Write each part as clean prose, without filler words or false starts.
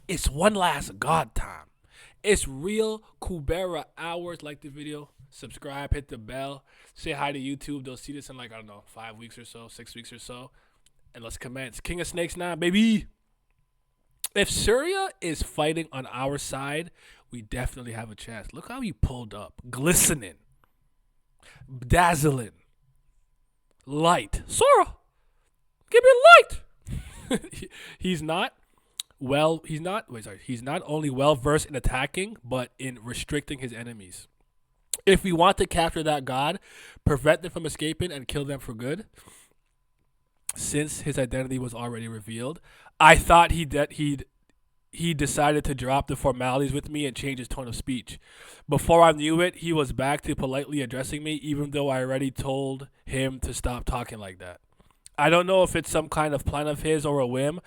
It's one last God time. It's real Kubera hours. Like the video, subscribe, hit the bell, say hi to YouTube. They'll see this in like, I don't know, 5 weeks or so, 6 weeks or so. And let's commence. King of Snakes now, baby. If Surya is fighting on our side, we definitely have a chance. Look how he pulled up. Glistening. Dazzling. Light. Sora, give me light. He's not he's not only well versed in attacking, but in restricting his enemies. If we want to capture that god, prevent them from escaping and kill them for good, since his identity was already revealed, I thought he decided to drop the formalities with me and change his tone of speech. Before I knew it, he was back to politely addressing me, even though I already told him to stop talking like that. I don't know if it's some kind of plan of his or a whim,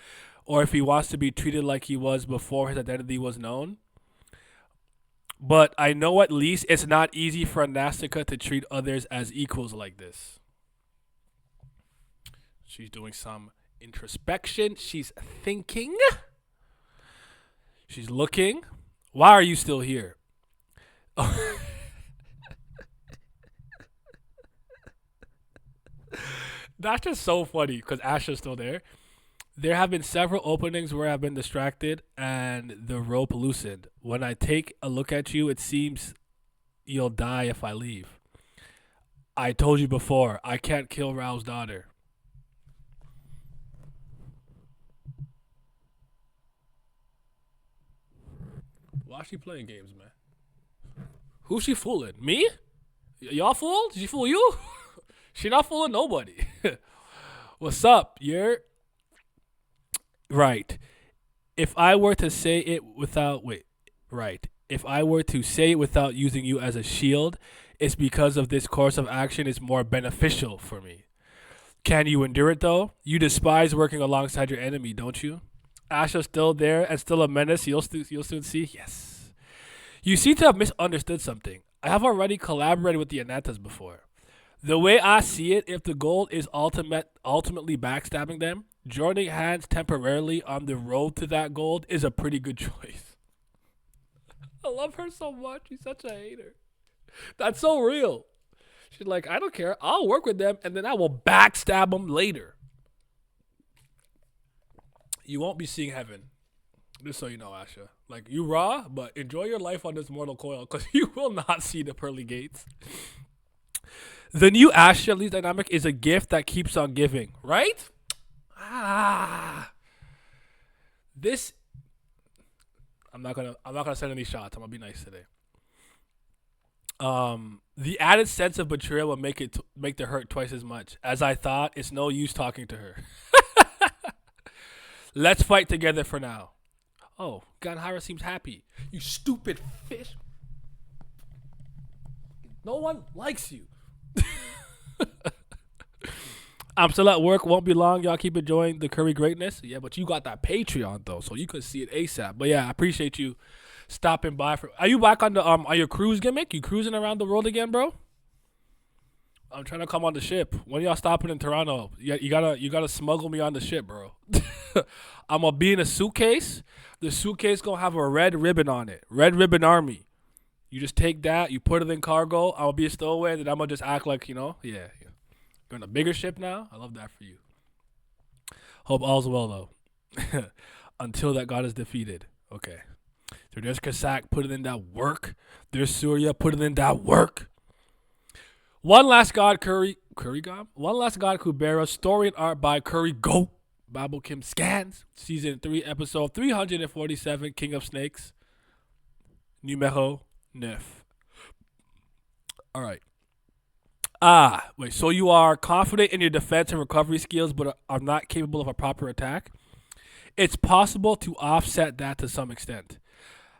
or if he wants to be treated like he was before his identity was known. But I know at least it's not easy for Nastica to treat others as equals like this. She's doing some introspection. She's thinking. She's looking. Why are you still here? That's just so funny because Asha's still there. There have been several openings where I've been distracted and the rope loosened. When I take a look at you, it seems you'll die if I leave. I told you before, I can't kill Rao's daughter. Why is she playing games, man? Who's she fooling? Me? Y'all fooled? Did she fool you? She not fooling nobody. What's up? You're right. If I were to say it without right. If I were to say it without using you as a shield, it's because of this course of action is more beneficial for me. Can you endure it though? You despise working alongside your enemy, don't you? Asha's still there and still a menace. You'll soon see. Yes. You seem to have misunderstood something. I have already collaborated with the Anatas before. The way I see it, if the goal is ultimately backstabbing them, joining hands temporarily on the road to that goal is a pretty good choice. I love her so much. She's such a hater. That's so real. She's like, I don't care. I'll work with them, and then I will backstab them later. You won't be seeing heaven. Just so you know, Asha. Like, you raw, but enjoy your life on this mortal coil, because you will not see the pearly gates. The new Asha Lee's dynamic is a gift that keeps on giving, right? This I'm not gonna send any shots. I'm gonna be nice today. The added sense of betrayal will make the hurt twice as much. As I thought, it's no use talking to her. Let's fight together for now. Oh, Ganhara seems happy. You stupid fish. No one likes you. I'm still at work. Won't be long. Y'all keep enjoying the curry greatness. Yeah, but you got that Patreon though, so you could see it ASAP. But yeah, I appreciate you stopping by. Are you back on the on your cruise gimmick? You cruising around the world again, bro? I'm trying to come on the ship. When y'all stopping in Toronto? You gotta smuggle me on the ship, bro. I'm gonna be in a suitcase. The suitcase gonna have a red ribbon on it. Red Ribbon Army. You just take that, you put it in cargo. I'll be a stowaway, and then I'm gonna just act like, yeah. You're on a bigger ship now. I love that for you. Hope all's well though. Until that god is defeated. Okay. So there's Kasak, put it in that work. There's Surya, put it in that work. One last god, Curry God. One last god, Kubera. Story and art by Curry Go. Bible Kim Scans. Season 3, episode 347, King of Snakes. Numero 9. All right. Wait. So you are confident in your defense and recovery skills, but are not capable of a proper attack? It's possible to offset that to some extent.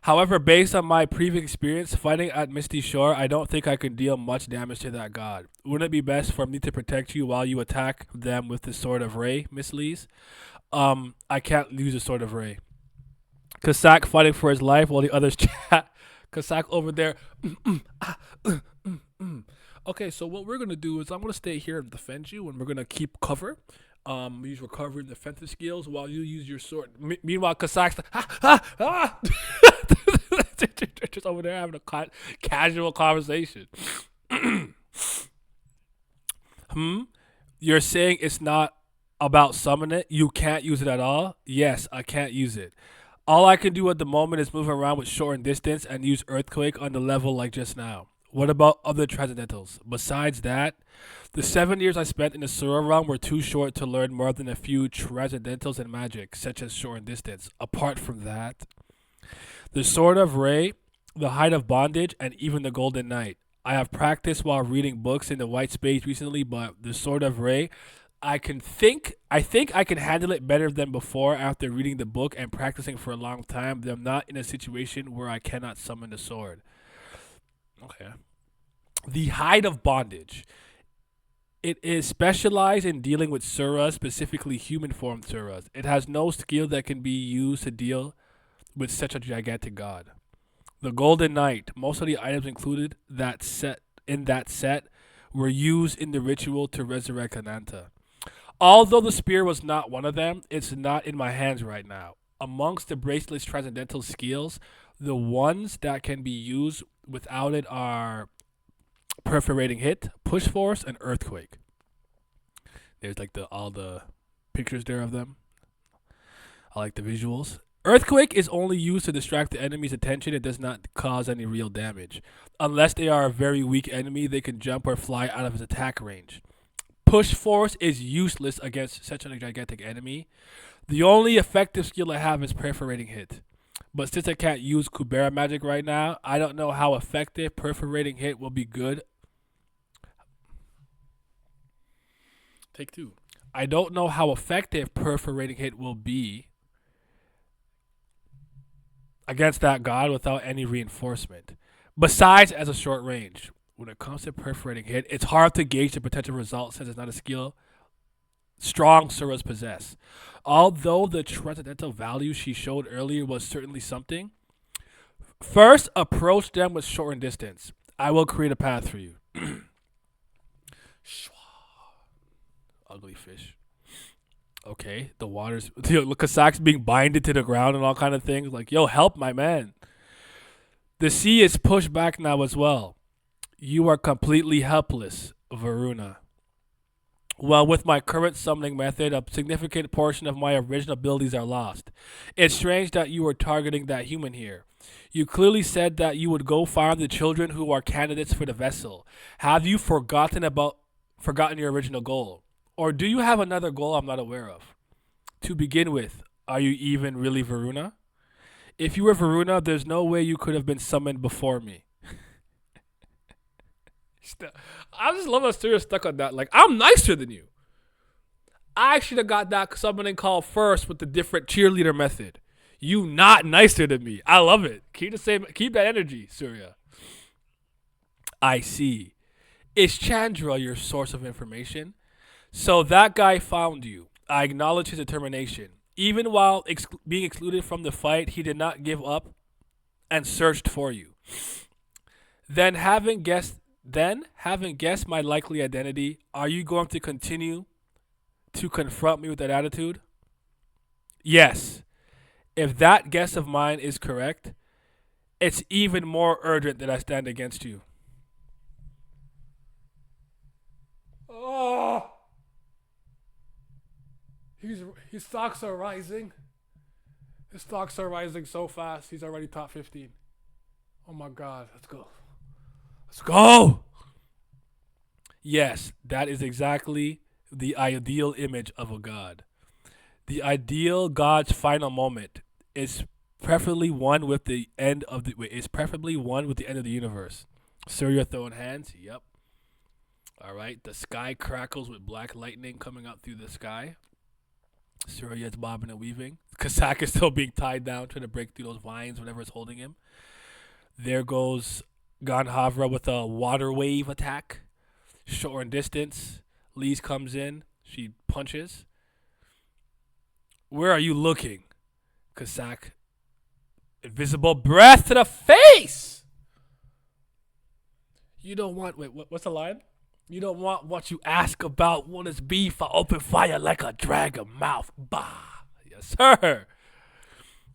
However, based on my previous experience fighting at Misty Shore, I don't think I can deal much damage to that god. Wouldn't it be best for me to protect you while you attack them with the Sword of Ray, Miss Lees? I can't use the Sword of Ray. Kasak fighting for his life while the others chat. Kasak over there. Okay, so what we're going to do is I'm going to stay here and defend you, and we're going to keep cover. Use recovery and defensive skills while you use your sword. Meanwhile, Kasak's like, just over there having a casual conversation. Hmm? You're saying it's not about summon it? You can't use it at all? Yes, I can't use it. All I can do at the moment is move around with short distance and use Earthquake on the level like just now. What about other transcendentals? Besides that, the 7 years I spent in the Sura realm were too short to learn more than a few transcendentals in magic, such as short distance. Apart from that, the Sword of Ray, the Height of Bondage, and even the Golden Knight. I have practiced while reading books in the white space recently, but the Sword of Ray, I think I can handle it better than before after reading the book and practicing for a long time, but I'm not in a situation where I cannot summon the sword. Okay. The Hide of Bondage. It is specialized in dealing with suras, specifically human form suras. It has no skill that can be used to deal with such a gigantic god. The Golden Knight. Most of the items included that set were used in the ritual to resurrect Ananta. Although the spear was not one of them, it's not in my hands right now. Amongst the bracelet's transcendental skills, the ones that can be used without it are perforating hit, push force, and earthquake. There's like the all the pictures there of them. I like the visuals. Earthquake is only used to distract the enemy's attention. It does not cause any real damage. Unless they are a very weak enemy, they can jump or fly out of its attack range. Push force is useless against such a gigantic enemy. The only effective skill I have is perforating hit. But since I can't use Kubera magic right now, I don't know how effective perforating hit will be good. Take two. I don't know how effective perforating hit will be against that god without any reinforcement. Besides, as a short range, when it comes to perforating hit, it's hard to gauge the potential result since it's not a skill strong Suras possess. Although the transcendental value she showed earlier was certainly something, first approach them with short and distance. I will create a path for you. Ugly fish. Okay, the water's look Kasak's being binded to the ground and all kind of things. Like, yo, help my man. The sea is pushed back now as well. You are completely helpless, Varuna. Well, with my current summoning method, a significant portion of my original abilities are lost. It's strange that you were targeting that human here. You clearly said that you would go find the children who are candidates for the vessel. Have you forgotten your original goal? Or do you have another goal I'm not aware of? To begin with, are you even really Varuna? If you were Varuna, there's no way you could have been summoned before me. I just love how Surya stuck on that. Like, I'm nicer than you. I should have got that summoning call first with the different cheerleader method. You not nicer than me. I love it. Keep that energy, Surya. I see. Is Chandra your source of information? So that guy found you. I acknowledge his determination. Even while being excluded from the fight, he did not give up and searched for you. Then having guessed my likely identity, are you going to continue to confront me with that attitude? Yes. If that guess of mine is correct, it's even more urgent that I stand against you. Oh, his stocks are rising. His stocks are rising so fast. He's already top 15. Oh my God. Let's go. Let's go. Yes, that is exactly the ideal image of a god. The ideal god's final moment is preferably one with the end of the universe. Surya throwing hands. Yep. All right. The sky crackles with black lightning coming out through the sky. Surya is bobbing and weaving. Kasak is still being tied down, trying to break through those vines, whatever is holding him. There goes Ganhavra with a water wave attack. Short and distance. Lise comes in. She punches. Where are you looking? Kasak. Invisible breath to the face! You don't want... Wait, what's the line? You don't want what you ask about. When it's beef, I open fire like a dragon mouth. Bah. Yes, sir.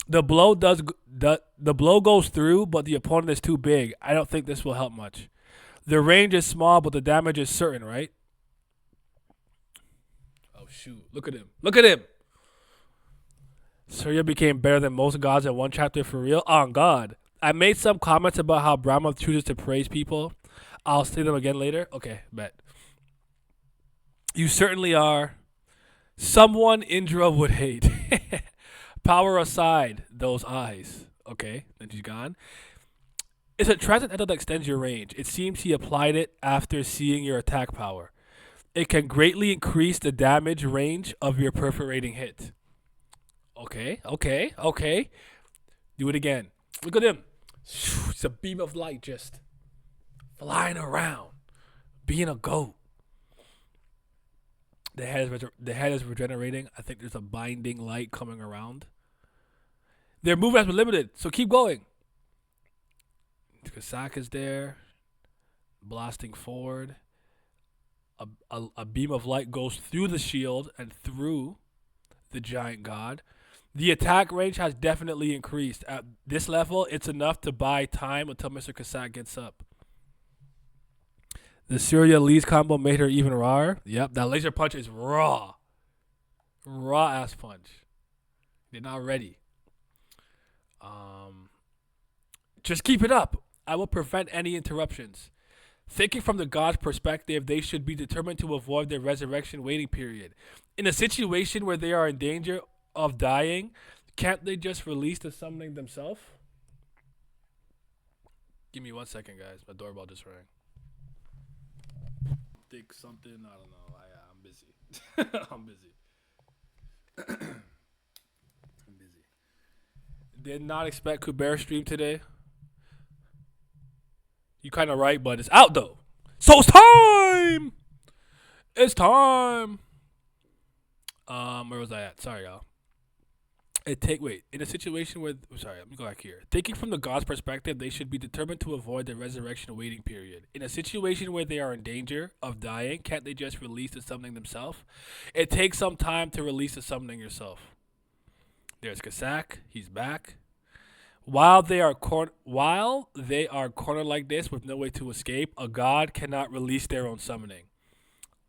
The blow goes through, but the opponent is too big. I don't think this will help much. The range is small, but the damage is certain, right? Oh shoot! Look at him! Look at him! Surya became better than most gods in one chapter for real. On God, I made some comments about how Brahma chooses to praise people. I'll say them again later. Okay, bet. You certainly are someone Indra would hate. Power aside, those eyes. Okay, then she's gone. It's a transcendental that extends your range. It seems he applied it after seeing your attack power. It can greatly increase the damage range of your perforating hit. Okay, okay, okay. Do it again. Look at him. It's a beam of light just flying around, being a goat. The head is regenerating. I think there's a binding light coming around. Their movement has been limited, so keep going. Kasak is there, blasting forward. A beam of light goes through the shield and through the giant god. The attack range has definitely increased. At this level, it's enough to buy time until Mr. Kasak gets up. The Surya Lee's combo made her even rawer. Yep, that laser punch is raw. Raw ass punch. They're not ready. Just keep it up. I will prevent any interruptions. Thinking from the god's perspective, they should be determined to avoid the resurrection waiting period. In a situation where they are in danger of dying, can't they just release the summoning themselves? Give me 1 second, guys. My doorbell just rang. Think something. I don't know. I'm busy. I'm busy. I'm busy. Did not expect Kubera stream today. You kind of right, but it's out though. So it's time. It's time. Where was I at? Sorry, y'all. In a situation where let me go back here. Thinking from the god's perspective, they should be determined to avoid the resurrection waiting period. In a situation where they are in danger of dying, can't they just release the summoning themselves? It takes some time to release the summoning yourself. There's Kasak. He's back. While they are cornered like this with no way to escape, a god cannot release their own summoning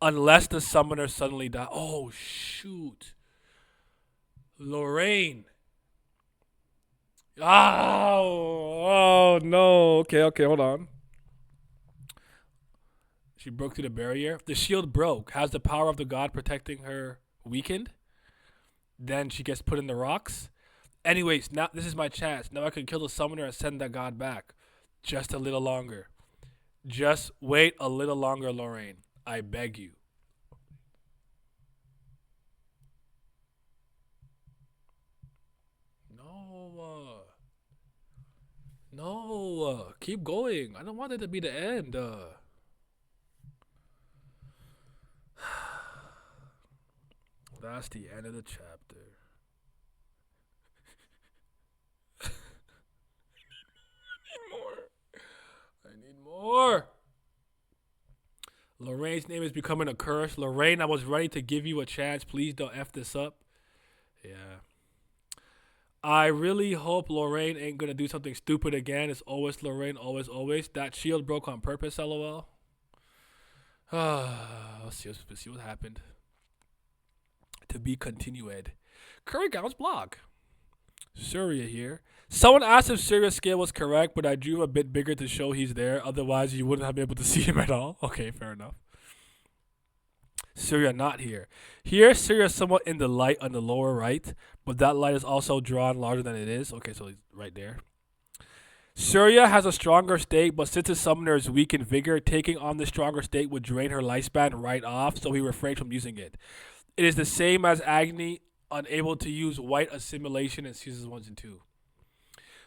unless the summoner suddenly dies. Oh shoot, Lorraine. Oh no. Okay, hold on. She broke through the barrier. The shield broke. Has the power of the god protecting her weakened? Then she gets put in the rocks. Anyways, now this is my chance. Now I can kill the summoner and send that god back. Just a little longer. Just wait a little longer, Lorraine. I beg you. No. Keep going. I don't want it to be the end. That's the end of the chapter. I need more. Lorraine's name is becoming a curse. Lorraine, I was ready to give you a chance. Please don't F this up. Yeah. I really hope Lorraine ain't gonna do something stupid again. It's always Lorraine, always. That shield broke on purpose, lol. Let's see what happened. To be continued. Curry Gowns blog. Surya here. Someone asked if Surya's scale was correct, but I drew him a bit bigger to show he's there. Otherwise, you wouldn't have been able to see him at all. Okay, fair enough. Surya not here. Here, Surya is somewhat in the light on the lower right, but that light is also drawn larger than it is. Okay, so he's right there. Surya has a stronger state, but since his summoner is weak in vigor, taking on the stronger state would drain her lifespan right off, so he refrained from using it. It is the same as Agni, unable to use white assimilation in seasons 1 and 2.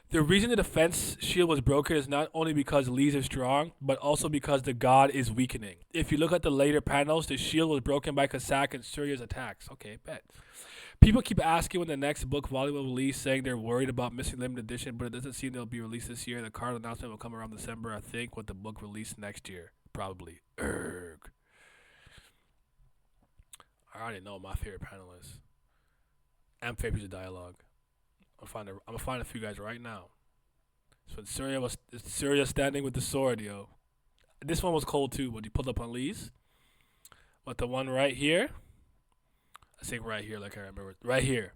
The reason the defense shield was broken is not only because Lee's is strong, but also because the god is weakening. If you look at the later panels, the shield was broken by Kasak and Surya's attacks. Okay, bet. People keep asking when the next book volume will release, saying they're worried about missing limited edition, but it doesn't seem they'll be released this year. The card announcement will come around December, I think, with the book released next year. Probably. Erg. I already know my favorite panel is. And favorite piece of dialogue. I'm gonna find a few guys right now. So Syria standing with the sword, yo. This one was cold too, but he pulled up on Lee's. But the one right here, I think right here, like I remember, right here.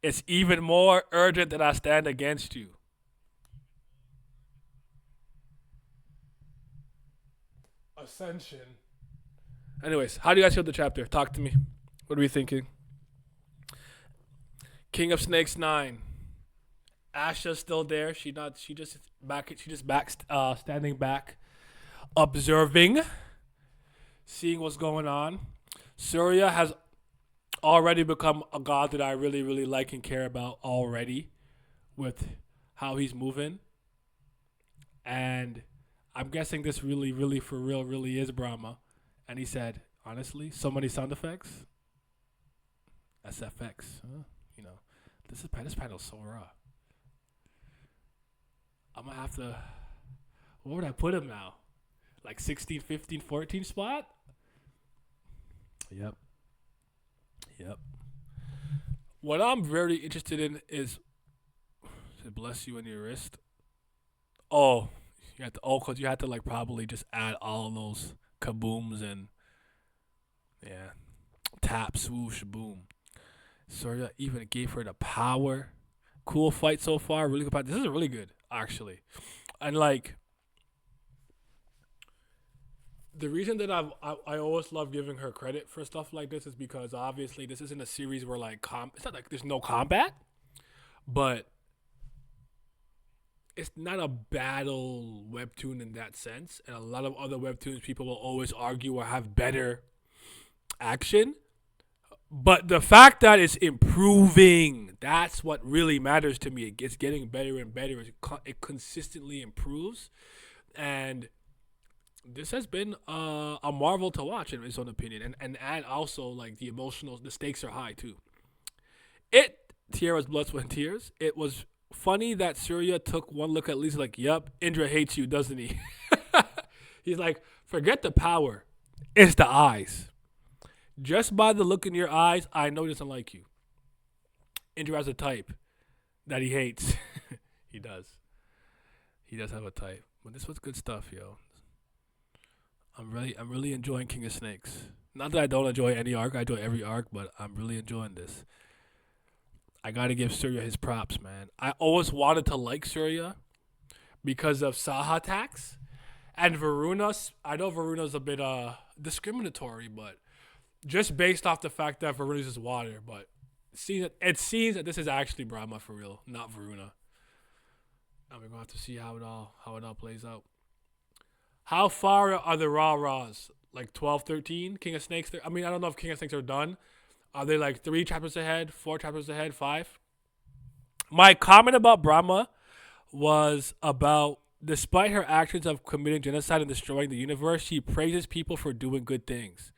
It's even more urgent that I stand against you. Ascension. Anyways, how do you guys feel the chapter? Talk to me. What are we thinking? King of Snakes 9. Asha's still there. She just back. She just back. Standing back, observing, seeing what's going on. Surya has already become a god that I really, really like and care about already, with how he's moving. And I'm guessing this really, really for real, really is Brahma. And he said, honestly, so many sound effects. SFX, huh? You know, this panel's so raw. I'm gonna have to. Where would I put him now? Like 16, 15, 14 spot? Yep. Yep. What I'm very interested in is to bless you on your wrist. Oh, because you had to like probably just add all of those kabooms and yeah, tap, swoosh, boom. Surya even gave her the power. Cool fight so far. Really good fight. This is really good, actually. And like the reason that I always love giving her credit for stuff like this is because obviously this isn't a series where like it's not like there's no combat, but it's not a battle webtoon in that sense. And a lot of other webtoons people will always argue or have better action. But the fact that it's improving, that's what really matters to me. It's getting better and better. It consistently improves. And this has been a marvel to watch in his own opinion. And also, like, the stakes are high, too. Tiara's Blood, Sweat, and Tears. It was funny that Surya took one look at Lisa like, yup, Indra hates you, doesn't he? He's like, forget the power. It's the eyes. Just by the look in your eyes, I know he doesn't like you. Indra has a type that he hates. He does. He does have a type. But this was good stuff, yo. I'm really enjoying King of Snakes. Not that I don't enjoy any arc. I enjoy every arc, but I'm really enjoying this. I gotta give Surya his props, man. I always wanted to like Surya because of Saha tax. And Varuna, I know Varuna's a bit discriminatory, but just based off the fact that Varuna uses water, but it seems that this is actually Brahma for real, not Varuna. And we're gonna have to see how it all plays out. How far are the Raws? Like 12, 13? King of Snakes? I mean, I don't know if King of Snakes are done. Are they like 3 chapters ahead, 4 chapters ahead, 5? My comment about Brahma was about, despite her actions of committing genocide and destroying the universe, she praises people for doing good things.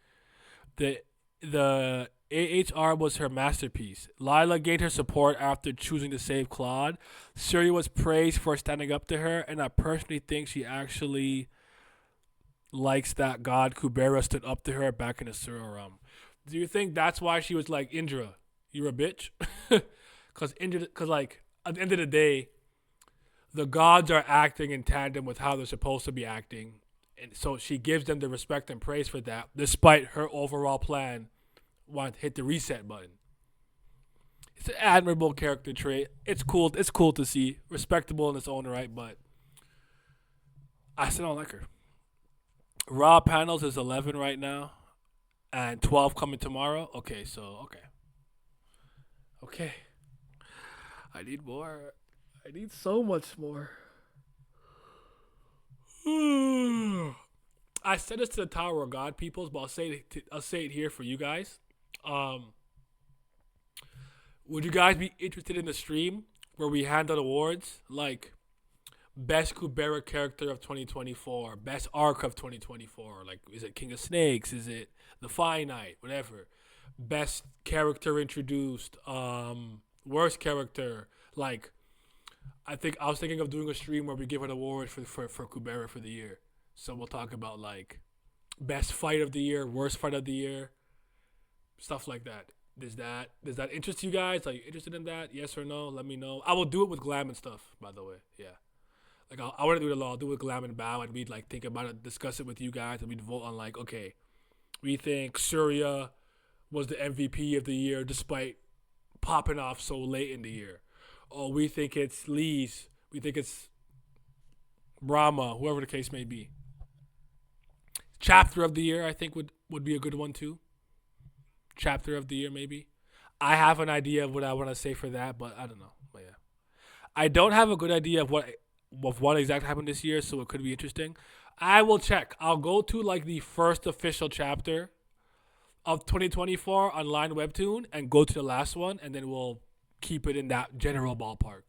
The AHR was her masterpiece. Lila gained her support after choosing to save Claude. Surya was praised for standing up to her, and I personally think she actually likes that god Kubera stood up to her back in the Surya realm. Do you think that's why she was like, Indra, you're a bitch? Because like at the end of the day, the gods are acting in tandem with how they're supposed to be acting. And so she gives them the respect and praise for that, despite her overall plan wanting to hit the reset button. It's an admirable character trait. It's cool. It's cool to see. Respectable in its own right, but I still don't like her. Raw panels is 11 right now, and 12 coming tomorrow. Okay. Okay. I need more. I need so much more. I said this to the Tower of God peoples, but I'll say it here for you guys. Would you guys be interested in the stream where we hand out awards like best Kubera character of 2024, best arc of 2024? Like, is it King of Snakes? Is it the Finite? Whatever. Best character introduced. Worst character. Like, I was thinking of doing a stream where we give an award for Kubera for the year. So we'll talk about like best fight of the year, worst fight of the year, Stuff like that. Does that interest you guys? Are you interested in that? Yes or no? Let me know. I will do it with glam and stuff. By the way, yeah. Like I wouldn't do it alone. I'll do it with glam and bow, and we'd like think about it, discuss it with you guys, and we'd vote on like, okay, we think Surya was the MVP of the year despite popping off so late in the year. Or we think it's Lee's. We think it's Brahma, whoever the case may be. Chapter of the year, I think would be a good one too. Chapter of the year, maybe. I have an idea of what I want to say for that, but I don't know. But yeah, I don't have a good idea of what exactly happened this year, so it could be interesting. I will check. I'll go to like the first official chapter of 2024 online webtoon and go to the last one, and then we'll keep it in that general ballpark.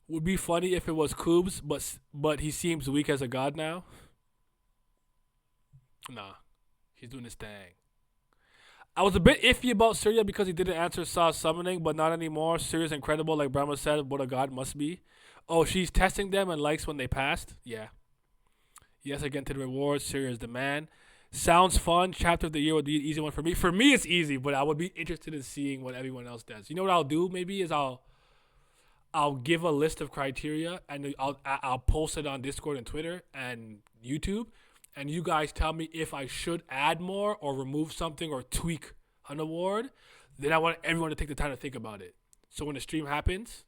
Would be funny if it was Koobs, but he seems weak as a god now. Nah, he's doing his thing. I was a bit iffy about Surya because he didn't answer Saw's summoning, but not anymore. Surya's incredible, like Brahma said, what a god must be. Oh, she's testing them and likes when they passed? Yeah. Yes, again to the rewards. Surya's the man. Sounds fun. Chapter of the year would be an easy one for me. For me, it's easy, but I would be interested in seeing what everyone else does. You know what I'll do? Maybe is I'll give a list of criteria and I'll post it on Discord and Twitter and YouTube, and you guys tell me if I should add more or remove something or tweak an award. Then I want everyone to take the time to think about it. So when the stream happens,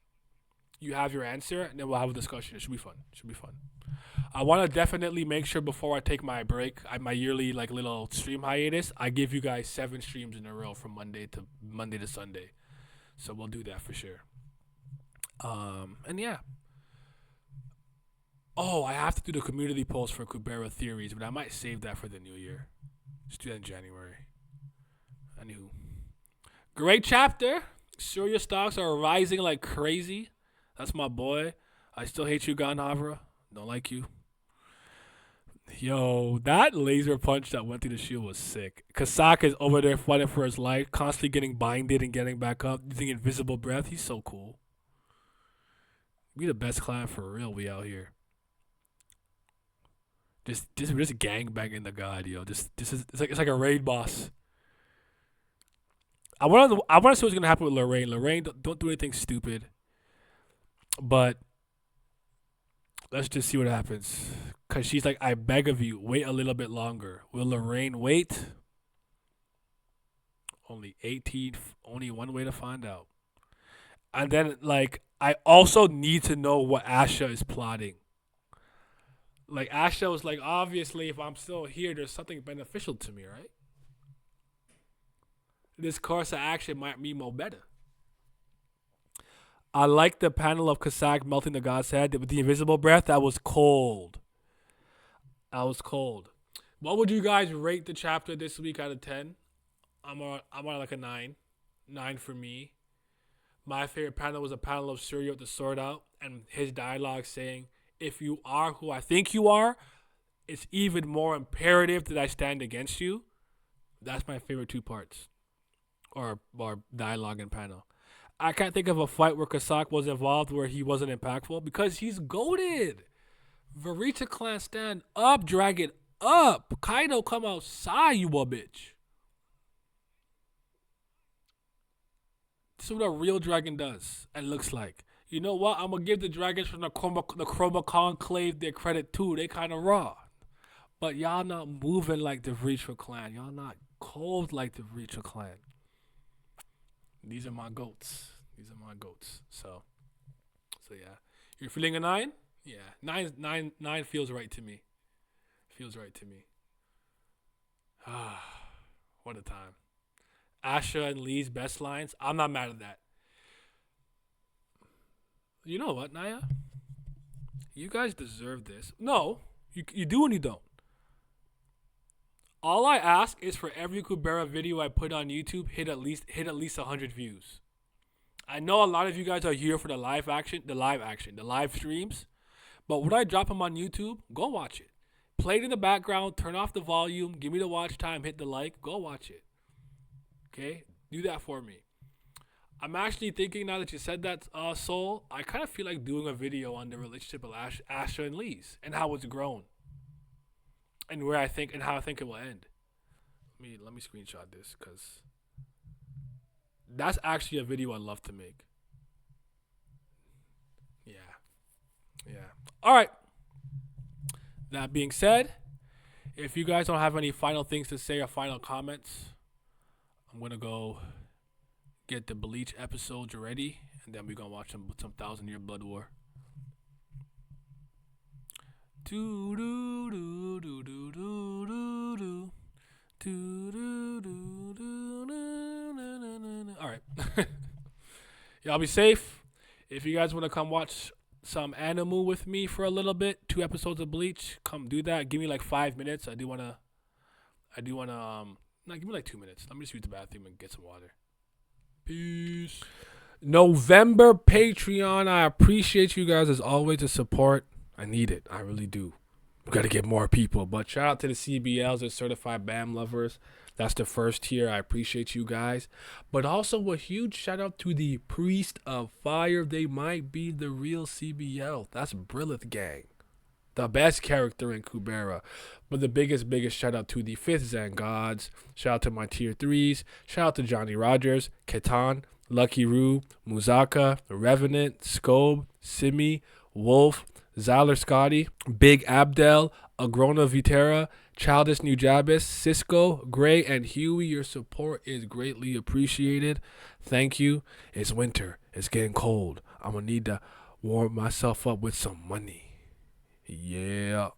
you have your answer, and then we'll have a discussion. It should be fun. It should be fun. I want to definitely make sure before I take my break, my yearly like little stream hiatus, I give you guys 7 streams in a row from Monday to Sunday. So we'll do that for sure. And yeah. Oh, I have to do the community post for Kubera theories, but I might save that for the new year. Just do that in January. Anywho. Great chapter. Surya stocks are rising like crazy. That's my boy. I still hate you, Ganhavra. Don't like you. Yo, that laser punch that went through the shield was sick. Kasak is over there fighting for his life, constantly getting binded and getting back up, using invisible breath. He's so cool. We the best clan for real. We out here. Just gang banging the god, yo. This is it's like a raid boss. I want to see what's gonna happen with Lorraine. Lorraine, don't do anything stupid. But let's just see what happens. Cause she's like, I beg of you, wait a little bit longer. Will Lorraine wait? Only 18. Only one way to find out. And then like, I also need to know what Asha is plotting. Like Asha was like, obviously, if I'm still here, there's something beneficial to me, right? This course of action might be more better. I like the panel of Kasak melting the god's head with the invisible breath. That was cold. That was cold. What would you guys rate the chapter this week out of 10? I'm on like a 9. 9 for me. My favorite panel was a panel of Surya with the sword out and his dialogue saying, if you are who I think you are, it's even more imperative that I stand against you. That's my favorite 2 parts. Or dialogue and panel. I can't think of a fight where Kasak was involved where he wasn't impactful because he's goated. Varita clan stand up, drag it up. Kaido come outside, you a bitch. This is what a real dragon does and looks like. You know what? I'm going to give the dragons from the Chroma Conclave their credit too. They kind of raw. But y'all not moving like the Vritra clan. Y'all not cold like the Vritra clan. These are my goats. So yeah. You're feeling a 9? Yeah. 9 feels right to me. Ah, what a time. Asha and Lee's best lines. I'm not mad at that. You know what, Naya? You guys deserve this. No, you do and you don't. All I ask is for every Kubera video I put on YouTube hit at least 100 views. I know a lot of you guys are here for the live streams. But when I drop them on YouTube, go watch it. Play it in the background, turn off the volume, give me the watch time, hit the like, go watch it. Okay? Do that for me. I'm actually thinking now that you said that, Soul, I kind of feel like doing a video on the relationship of Asha and Lee's and how it's grown. And how I think it will end. Let me screenshot this because that's actually a video I'd love to make. Yeah, yeah. All right. That being said, if you guys don't have any final things to say or final comments, I'm gonna go get the Bleach episodes ready, and then we're gonna watch some Thousand Year Blood War. Do do do do do do do do. All right. Y'all be safe. If you guys want to come watch some anime with me for a little bit, 2 episodes of Bleach, come do that. Give me like 5 minutes. I do wanna no, give me like 2 minutes. Let me just use the bathroom and get some water. Peace. November Patreon. I appreciate you guys as always the support. I need it. I really do. We got to get more people. But shout out to the CBLs and certified BAM lovers. That's the first tier. I appreciate you guys. But also a huge shout out to the Priest of Fire. They might be the real CBL. That's Brilith Gang. The best character in Kubera. But the biggest shout out to the 5th Zen Gods. Shout out to my tier 3s. Shout out to Johnny Rogers, Ketan, Lucky Roo, Muzaka, Revenant, Scobe, Simi, Wolf, Zyler Scotty, Big Abdel, Agrona Vitera, Childish Nujabis, Cisco, Gray, and Huey. Your support is greatly appreciated. Thank you. It's winter. It's getting cold. I'm going to need to warm myself up with some money. Yeah.